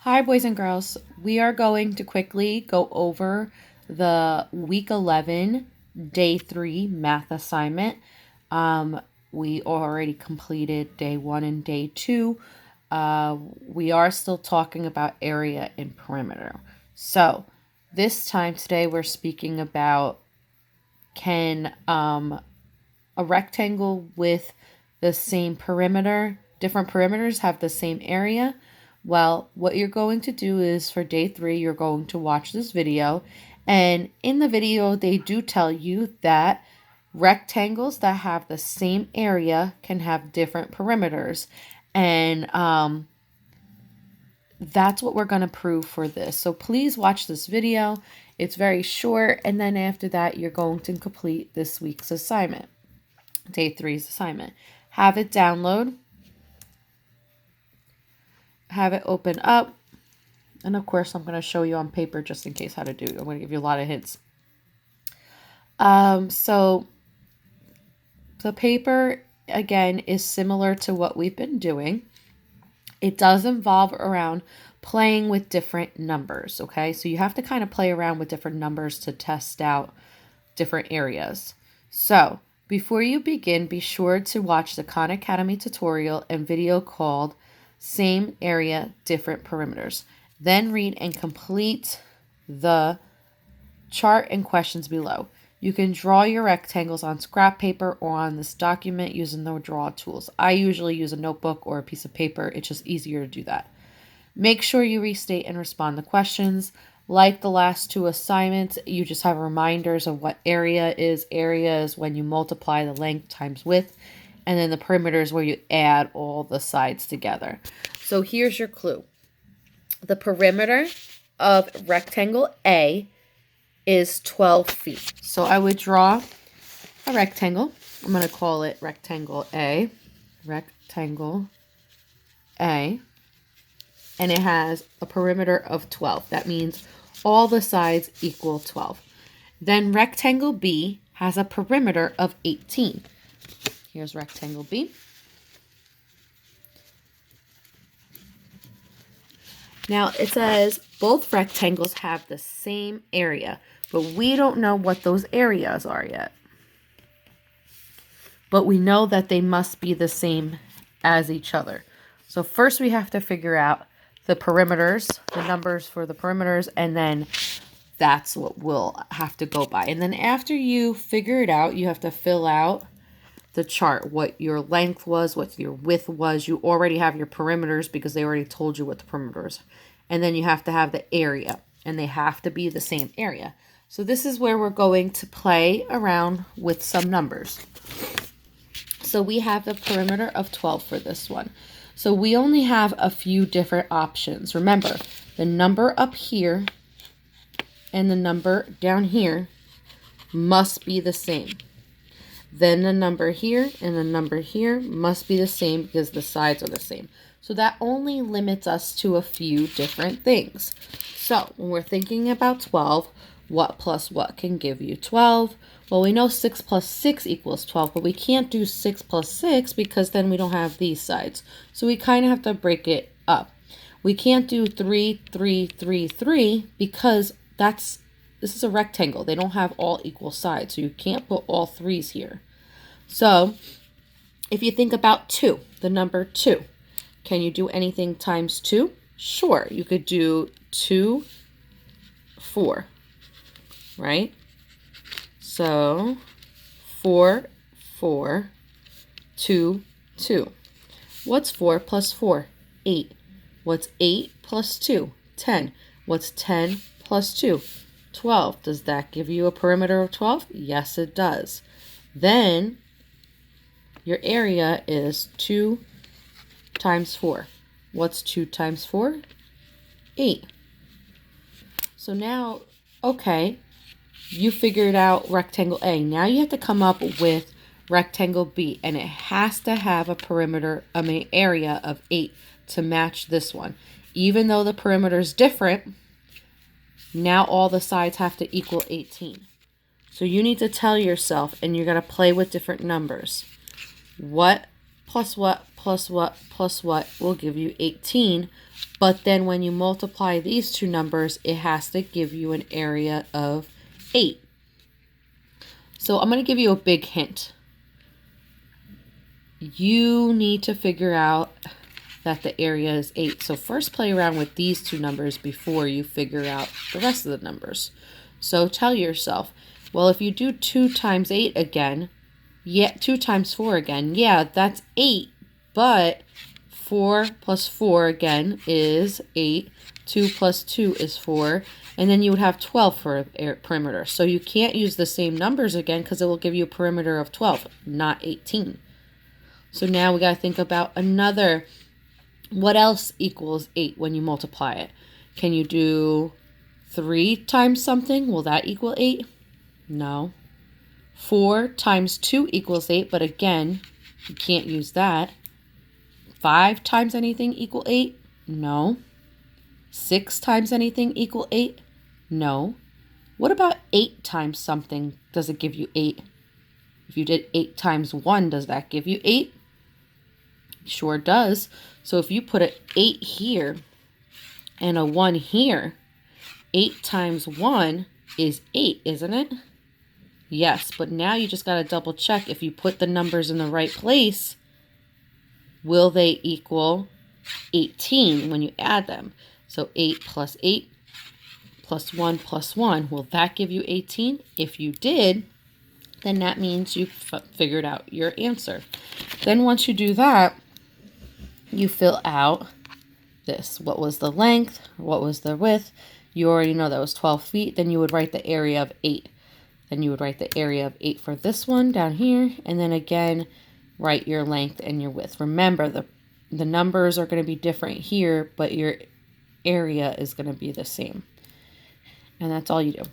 Hi, boys and girls. We are going to quickly go over the week 11, day 3 math assignment. We already completed day 1 and day 2. We are still talking about area and perimeter. So, this time today, we're speaking about can a rectangle with the same perimeter, different perimeters have the same area? Well, what you're going to do is for day 3, you're going to watch this video. And in the video, they do tell you that rectangles that have the same area can have different perimeters. And that's what we're going to prove for this. So please watch this video. It's very short. And then after that, you're going to complete this week's assignment, day 3's assignment. Have it download. Have it open up. And of course, I'm going to show you on paper just in case how to do it. I'm going to give you a lot of hints. So the paper, again, is similar to what we've been doing. It does involve around playing with different numbers, okay? So you have to kind of play around with different numbers to test out different areas. So before you begin, be sure to watch the Khan Academy tutorial and video called Same Area, Different Perimeters. Then read and complete the chart and questions below. You can draw your rectangles on scrap paper or on this document using the draw tools. I usually use a notebook or a piece of paper. It's just easier to do that. Make sure you restate and respond to questions. Like the last 2 assignments, you just have reminders of what area is. Area is when you multiply the length times width. And then the perimeter is where you add all the sides together. So here's your clue. The perimeter of rectangle A is 12 feet. So I would draw a rectangle. I'm going to call it rectangle A. Rectangle A. And it has a perimeter of 12. That means all the sides equal 12. Then rectangle B has a perimeter of 18. Here's rectangle B. Now it says both rectangles have the same area, but we don't know what those areas are yet. But we know that they must be the same as each other. So first we have to figure out the perimeters, the numbers for the perimeters, and then that's what we'll have to go by. And then after you figure it out, you have to fill out the chart, what your length was, what your width was. You already have your perimeters because they already told you what the perimeters. And then you have to have the area, and they have to be the same area. So this is where we're going to play around with some numbers. So we have the perimeter of 12 for this one. So we only have a few different options. Remember, the number up here and the number down here must be the same. Then the number here and the number here must be the same because the sides are the same. So that only limits us to a few different things. So when we're thinking about 12, what plus what can give you 12? Well, we know 6 plus 6 equals 12, but we can't do 6 plus 6 because then we don't have these sides. So we kind of have to break it up. We can't do 3, 3, 3, 3 because this is a rectangle. They don't have all equal sides, so you can't put all 3's here. So if you think about 2, the number 2, can you do anything times 2? Sure, you could do 2, 4, right? So 4, 4, 2, 2. What's 4 plus 4? 8. What's 8 plus 2? 10. What's 10 plus 2? 12. Does that give you a perimeter of 12? Yes, it does. Then your area is 2 times 4. What's 2 times 4? 8. So now, okay, you figured out rectangle A. Now you have to come up with rectangle B, and it has to have a perimeter, area of 8 to match this one. Even though the perimeter is different, now all the sides have to equal 18. So you need to tell yourself, and you're going to play with different numbers. What plus what plus what plus what will give you 18 But then when you multiply these two numbers, it has to give you an area of 8. So I'm going to give you a big hint. You need to figure out that the area is 8. So first play around with these two numbers before you figure out the rest of the numbers. So tell yourself, well, if you do 2 times 8 again, 2 times 4 again, that's 8, but 4 plus 4 again is 8, 2 plus 2 is 4, and then you would have 12 for a perimeter. So you can't use the same numbers again because it will give you a perimeter of 12, not 18. So now we got to think about another, what else equals 8 when you multiply it? Can you do 3 times something? Will that equal 8? No. 4 times 2 equals 8, but again, you can't use that. 5 times anything equal 8? No. 6 times anything equal 8? No. What about 8 times something? Does it give you 8? If you did 8 times 1, does that give you 8? Sure does. So if you put an 8 here and a 1 here, 8 times 1 is 8, isn't it? Yes, but now you just got to double check if you put the numbers in the right place, will they equal 18 when you add them? So 8 plus 8 plus 1 plus 1, will that give you 18? If you did, then that means you figured out your answer. Then once you do that, you fill out this. What was the length? What was the width? You already know that was 12 feet. Then you would write the area of 8. Then you would write the area of 8 for this one down here. And then again, write your length and your width. Remember, the numbers are going to be different here, but your area is going to be the same. And that's all you do.